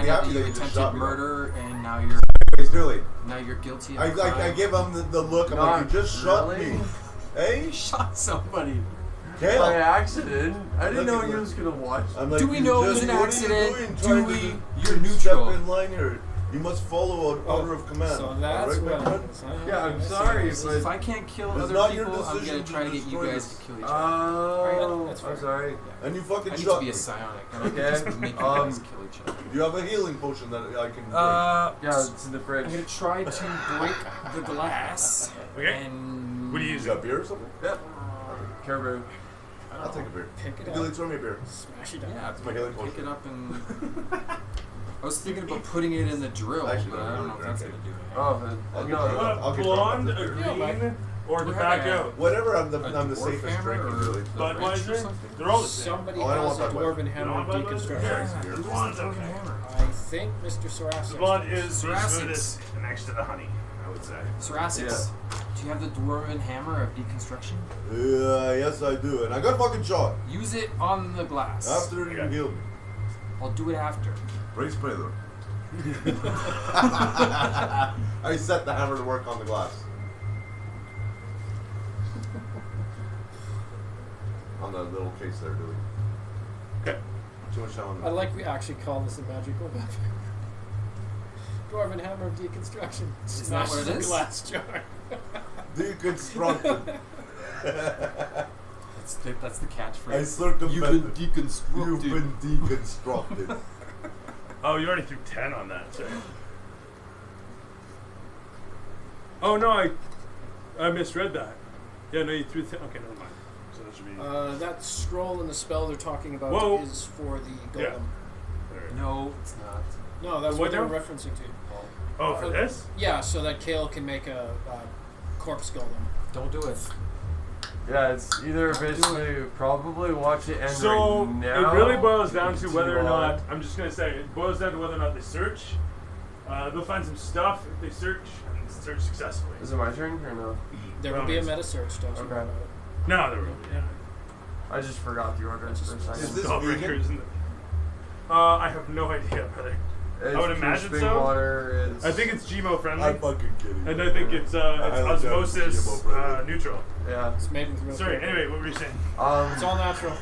find out that happy you that you just attempted shot me. murder and now you're guilty of I a crime. I give him the look. I'm like, you just shot me. Hey, You shot somebody. Kale. By accident. I didn't know Look at he this. was gonna watch. I'm like, Do we you know it was just- an what are you accident? doing Do trying we? to You're Step neutral. in line here. You must follow an order of command. So that's Alright, my what friend? it is, huh? Yeah, I'm Okay, sorry, so- but- If I can't kill It's other not your people, I'm decision gonna try to get you destroy guys this. to kill each other. Oh, That's I'm fair. sorry. And you fucking I need shot to be me. a psionic, and I can Okay, just make you guys kill each other. Do you have a healing potion that I can drink? Yeah, it's in the fridge. I'm gonna try to break the glass. Okay. And What do you You use? got beer or something? Yep. Caribou. I'll take a beer. Pick it Billy, up. throw me a beer. Smash it down. Yeah, my healing pick potion. it up and. I was thinking about putting it in the drill, Actually, but no, I don't know if no, that's okay. gonna do it. Oh, I'll no. get I'll get Blonde, drunk a with this beer. green, or We're tobacco? having Whatever, I'm A the dwarf safest hammer drinking, or really. the wrench or Budweiser? something? They're all the same. Somebody Oh, I don't has a want Budweiser. dwarven You hammer don't of want Budweiser? deconstruction. Beer. The blonde's Dwarven okay. hammer. I think Mr. Sorasek. The blonde is the Thoracics. smoothest next to the honey, I would say. Thoracics, do you have the dwarven hammer of deconstruction? Yes, I do. And I got fucking shot. Use it on the glass. After you Okay. healed me. I'll do it after. Brace spray though. I set the hammer to work on the glass. On the little case there, Billy. Okay. Too much time on I like we actually call this a magical weapon. Dwarven hammer of deconstruction. Is that what it Smashes a is? glass jar. Deconstructed. That's the catchphrase. I circumvented. You've been deconstructed. You've been deconstructed. Oh, you already threw 10 on that, sorry. Oh, no, I misread that. Yeah, no, you threw 10. Okay, never mind. So that should be... That scroll in the spell they're talking about Whoa. is for the golem. Yeah. Alright. No, it's not. No, that's What what they're now? referencing to. Oh, for this? Yeah, so that Kale can make a corpse golem. Don't do it. Yeah, it's either basically probably watch it end So, right now. it really boils down to whether or Continue on. not... I'm just going to say, it boils down to whether or not they search. They'll find some stuff if they search, and search successfully. Is it my turn or no? There will be a Promise. meta search, don't you Okay. worry about it. No, there will be, yeah. I just forgot the order for a Is second. this Spellbreakers vegan? and I have no idea, brother. It's I would pure imagine spring so. Water. It's, I think it's GMO friendly. I'm fucking kidding. And I think it's highly doubt it's osmosis GMO friendly. neutral. yeah. It's made with real Sorry, food. anyway, what were you saying? It's all natural.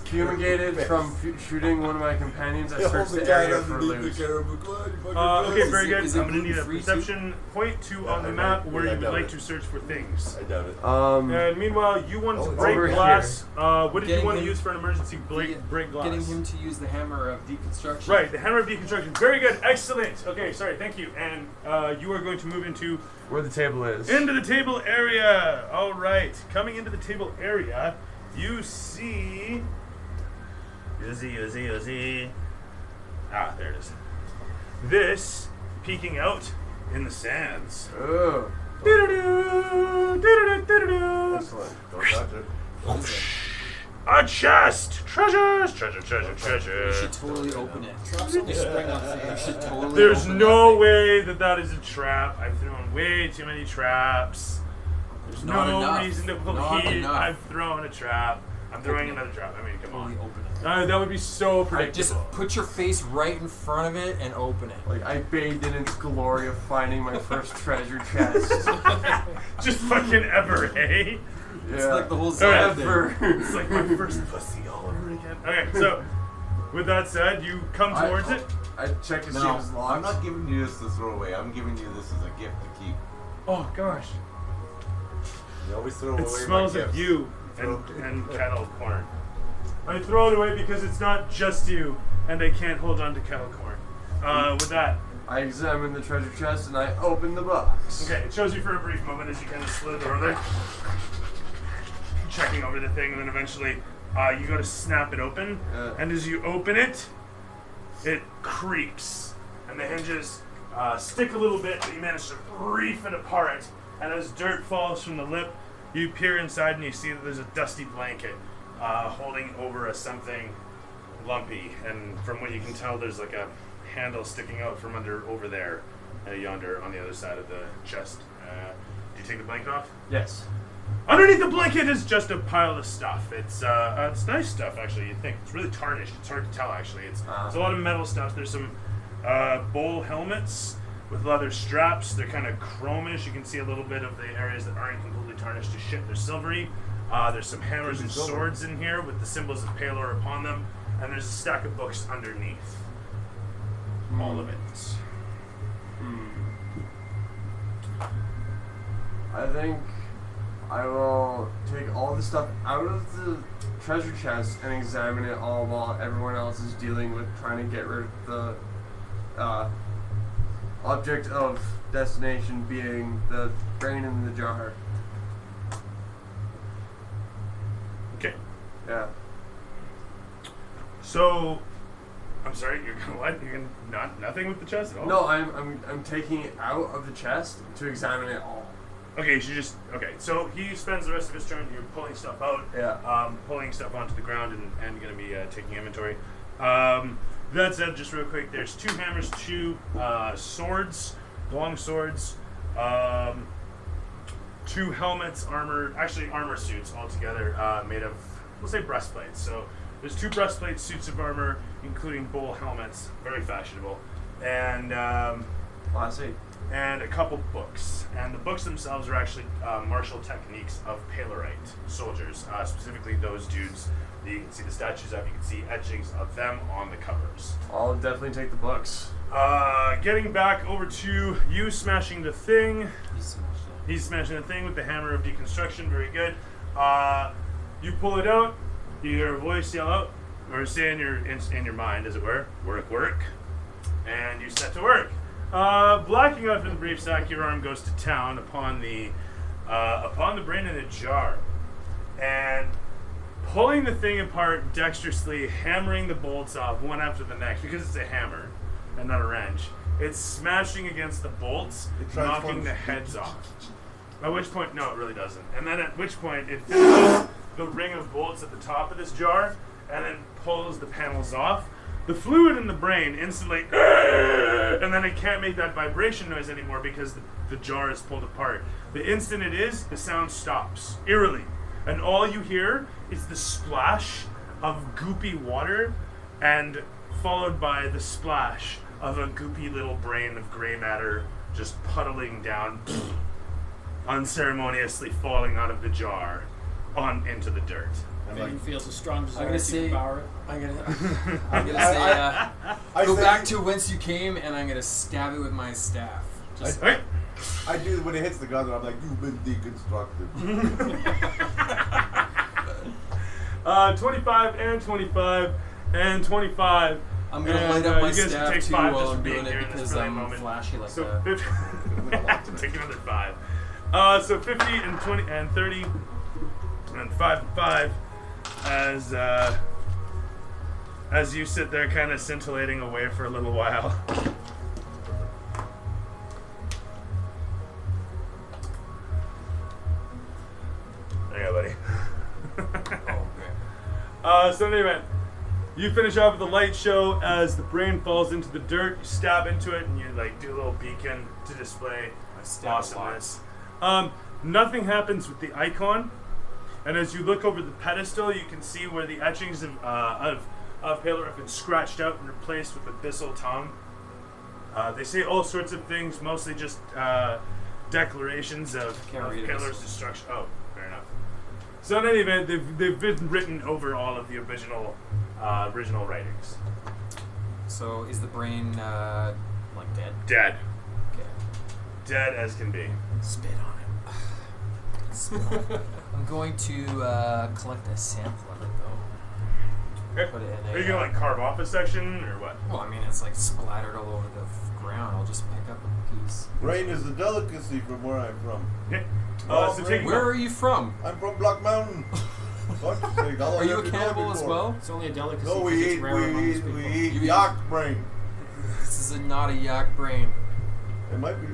Fumigated from shooting one of my companions. I Yeah, searched hold the guy area for underneath loot. the caribou club, you fucking Okay, bitch. very good. Is it I'm going to need a gluten-free too? perception point Yeah, on the I map might. where Yeah, I you would doubt like it. to search for things. I doubt it. And meanwhile, you want to Oh, break over glass. What did you Getting want to him- use for an emergency break glass? Getting him to use the hammer of deconstruction. Right, the hammer of deconstruction. Very good, excellent. Okay, sorry, thank you. And you are going to move into Where the table is. the table area. All right, coming into the table area, you see. Uzi. Ah, there it is. This peeking out in the sands. Oh. Do-do-do, Excellent. Don't touch it. What is it? a chest! Treasures! We should totally open it. Traps only spring on We things. should totally There's open no that way that is a trap. I've thrown way too many traps. There's Not no enough. reason to Not believe enough. I've thrown a trap. I'm throwing Open it. another trap. I mean, come Totally on. open it. That would be so Right, just predictable. put your face right in front of it and open it. Like I bathed in its glory of finding my first treasure chest. Just fucking ever, hey? It's Yeah. like the whole Zelda thing. Ever. It's like my first pussy all over again. Okay, so with that said, you come towards it. I check to see No, if it's locked. I'm not giving you this to throw away. I'm giving you this as a gift to keep. Oh gosh, You always throw away it my smells of gifts. you and kettle corn. I throw it away because it's not just you, and I can't hold on to kettle corn. With that, I examine the treasure chest and I open the box. okay, it shows you for a brief moment as you kind of slither over there, checking over the thing, and then eventually you go to snap it open, and as you open it, it creaks, and the hinges stick a little bit, but you manage to reef it apart, and as dirt falls from the lip, you peer inside and you see that there's a dusty blanket holding over a something lumpy, and from what you can tell, there's like a handle sticking out from over there, yonder on the other side of the chest. Do you take the blanket off? Yes. Underneath the blanket is just a pile of stuff. It's nice stuff, actually. You think it's really tarnished. It's hard to tell, actually. It's a lot of metal stuff. There's some Bowl helmets with leather straps. They're kind of chromish. You can see a little bit of the areas that aren't completely tarnished to shit. They're silvery. There's some hammers and swords in here with the symbols of Palor upon them. And there's a stack of books underneath. All of it. I think I will take all the stuff out of the treasure chest and examine it all while everyone else is dealing with trying to get rid of the object of destination being the brain in the jar. Okay. Yeah. So, I'm sorry, you're gonna what? You're gonna nothing with the chest at all? No, I'm taking it out of the chest to examine it all. Okay, so he spends the rest of his turn here pulling stuff out, pulling stuff onto the ground and going to be taking inventory. That said, just real quick, there's 2 hammers, 2 swords, long swords, 2 helmets, armor suits altogether made of, we'll say breastplates. So there's 2 breastplates, suits of armor, including bowl helmets, very fashionable, and Classy. and a couple books. And the books themselves are actually martial techniques of Palorite soldiers, specifically those dudes that you can see the statues of. You can see etchings of them on the covers. I'll definitely take the books. Getting back over to you smashing the thing. He's smashing the thing with the hammer of deconstruction. Very good. You pull it out. You hear a voice yell out, or say in your mind, as it were, work, and you set to work. Blacking out from the brief sack, your arm goes to town upon the brain in a jar, and pulling the thing apart dexterously, hammering the bolts off one after the next because it's a hammer and not a wrench. It's smashing against the bolts, knocking the heads off. At which point, no, it really doesn't. And then at which point, it fills the ring of bolts at the top of this jar, and then pulls the panels off. The fluid in the brain instantly, and then it can't make that vibration noise anymore because the jar is pulled apart. The instant it is, the sound stops, eerily. And all you hear is the splash of goopy water, and followed by the splash of a goopy little brain of gray matter just puddling down, unceremoniously falling out of the jar on into the dirt. Megan feels a strong desire gonna to say- devour it. I'm gonna say, go back to whence you came, and I'm gonna stab it with my staff. Just Hey. I do when it hits the ground. I'm like, you've been deconstructed. 25 and 25 and 25. I'm gonna And, light up my you guys can staff take too 5 while just I'm for being doing here it in this because brilliant I'm moment. flashy like So that. take another 5. So 50 and 20 and 30 and 5 and 5 as you sit there kind of scintillating away for a little while. There you go, buddy. Oh, okay. So in any event, you finish off with the light show as the brain falls into the dirt. You stab into it and you like do a little beacon to display I stab a lot. awesomeness. Nothing happens with the icon, and as you look over the pedestal, you can see where the etchings of Palor have been scratched out and replaced with abyssal tongue. They say all sorts of things, mostly just declarations of Can't read Palor's this. destruction. Oh, fair enough. So in any event, they've been written over all of the original writings. So is the brain like dead? Dead. Okay. Dead as can be. Spit on it. I'm going to collect a sample of it though. Okay. Put it in Are a. you gonna like carve off a section or what? Well, I mean, it's like splattered all over the ground. I'll just pick up a piece. Rain is a delicacy from where I'm from. Okay. Oh, So great. take Where are you from? I'm from Black Mountain. Are you a cannibal as well? It's only a delicacy. No, 'cause we it's eat, rare among these people. we eat You eat- yak brain. This is not a yak brain. It might be.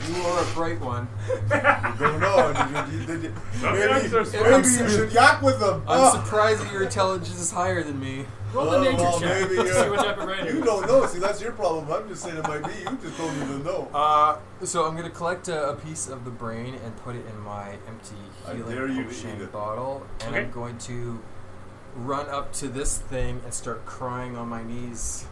You are a bright one. You don't know. Maybe yaks are smart. maybe you should yak with them. I'm surprised that your intelligence is higher than me. Roll the nature well, check maybe to see what type of rating. you don't know. See, that's your problem. I'm just saying it might be. You just don't even know. So I'm gonna collect a piece of the brain and put it in my empty I dare healing you to potion eat it. bottle, and Okay. I'm going to run up to this thing and start crying on my knees.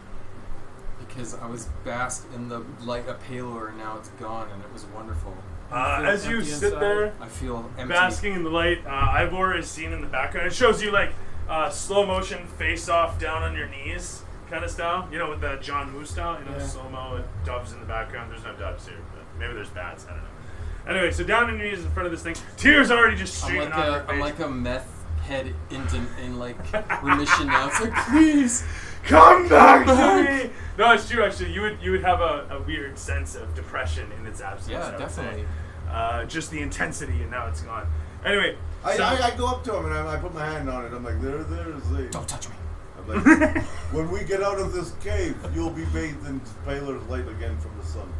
because I was basked in the light of Palor and now it's gone and it was wonderful. As you sit there, I feel empty. basking in the light, Ivor is seen in the background. It shows you like slow motion face off down on your knees kind of style. You know, with the John Woo style. You know, slow mo with doves in the background. There's no doves here, but maybe there's bats. I don't know. Anyway, so down on your knees in front of this thing. Tears already just streaming out of your face. I'm like a meth head in like remission now. It's like, please come back to me. No, it's true. Actually, you would have a weird sense of depression in its absence. Yeah, I would definitely. say. Just the intensity, and now it's gone. Anyway, I go up to him and I put my hand on it. I'm like, there's a. Don't touch me. I'm like, when we get out of this cave, you'll be bathed in Palor's light again from the sun.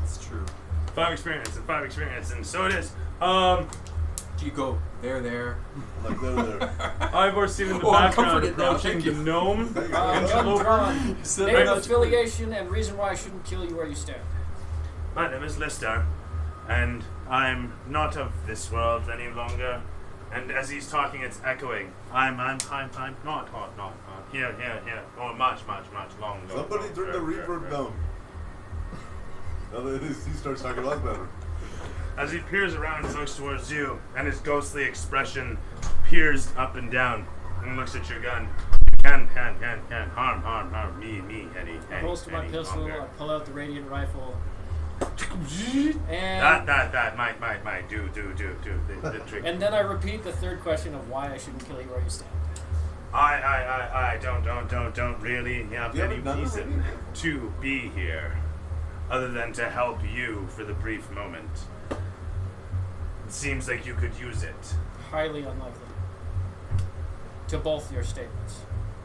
It's true. 5 experience and 5 experience, and so it is. Do you go there? I'm like, there. Ivor seen in the I'm background comforted now, approaching thank the you. gnome. Gun So name, that's- affiliation, and reason why I shouldn't kill you where you stand. My name is Lister, and I'm not of this world any longer. And as he's talking, it's echoing. I'm not. Here. Oh, much longer. Somebody turn the reverb down. Now that he starts talking a lot better. As he peers around and looks towards you, and his ghostly expression peers up and down, and looks at your gun. Can harm me, Eddie. I holster my pistol, I pull out the radiant rifle. And That might do the trick. and then I repeat the third question of why I shouldn't kill you where you stand. I don't really have You any haven't done it reason already? to be here, other than to help you for the brief moment. It seems like you could use it. Highly unlikely. To both your statements.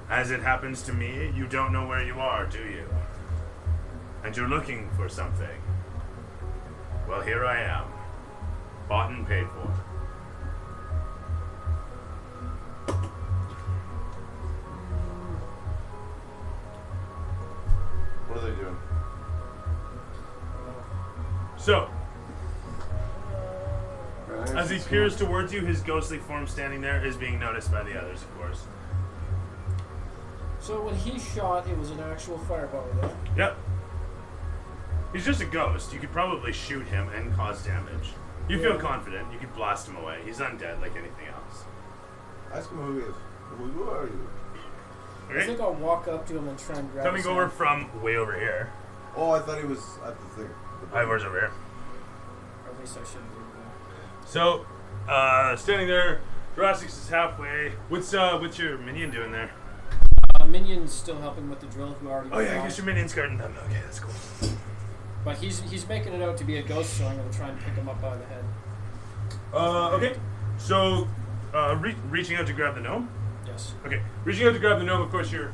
As it happens to me, you don't know where you are, do you? And you're looking for something. Well, here I am. Bought and paid for. What are they doing? So, as he peers towards you, his ghostly form standing there is being noticed by the others, of course. So when he shot, it was an actual fireball, right? Yep. He's just a ghost. You could probably shoot him and cause damage. You feel confident. You could blast him away. He's undead like anything else. Ask him who he is. Who are you? I Okay? think I'll walk up to him and try and grab Coming his over hand. from way over here. Oh, I thought he was at the thing. Ivor's over here. Or at least I shouldn't do that. So, standing there, Jurassic is halfway. What's your minion doing there? Minion's still helping with the drill, who already Oh yeah, I died. guess your minion's guarding them. Okay, that's cool. But he's making it out to be a ghost, so I'm going to try and pick him up by the head. Okay. So, reaching out to grab the gnome. Yes. Okay, reaching out to grab the gnome. Of course, your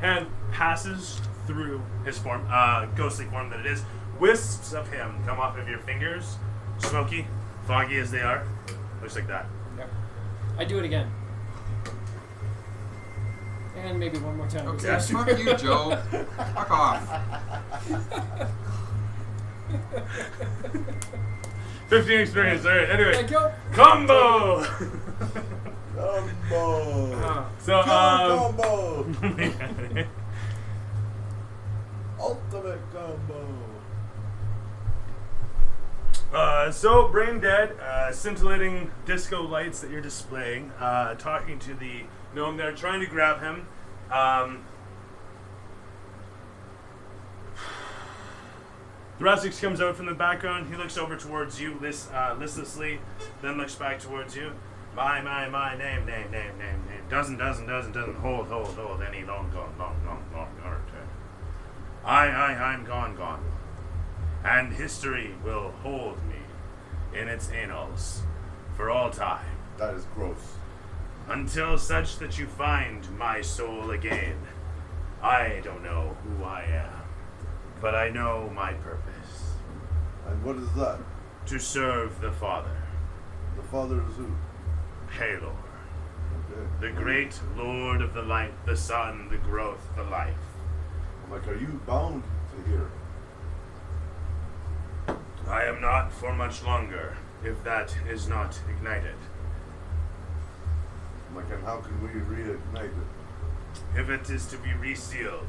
hand passes through his form, ghostly form that it is. Wisps of him come off of your fingers, smoky, foggy as they are. Looks like that. Yep. I do it again. And maybe one more time. Okay, fuck you, Joe. Fuck off. 15 experience. All right. Anyway, Thank you. combo. Combo! So, Combo! Ultimate combo! So brain dead, scintillating disco lights that you're displaying, talking to the gnome there, trying to grab him. Thoracix comes out from the background. He looks over towards you listlessly, then looks back towards you. My, name. Doesn't hold any longer. I'm gone. And history will hold me in its annals for all time. That is gross. Until such that you find my soul again. I don't know who I am, but I know my purpose. And what is that? To serve the Father, The father is who? Palor, Okay. the great Lord of the light, the sun, the growth, the life. I'm like, are you bound to here? I am not for much longer, if that is not ignited. I'm like, and how can we reignite it? If it is to be resealed,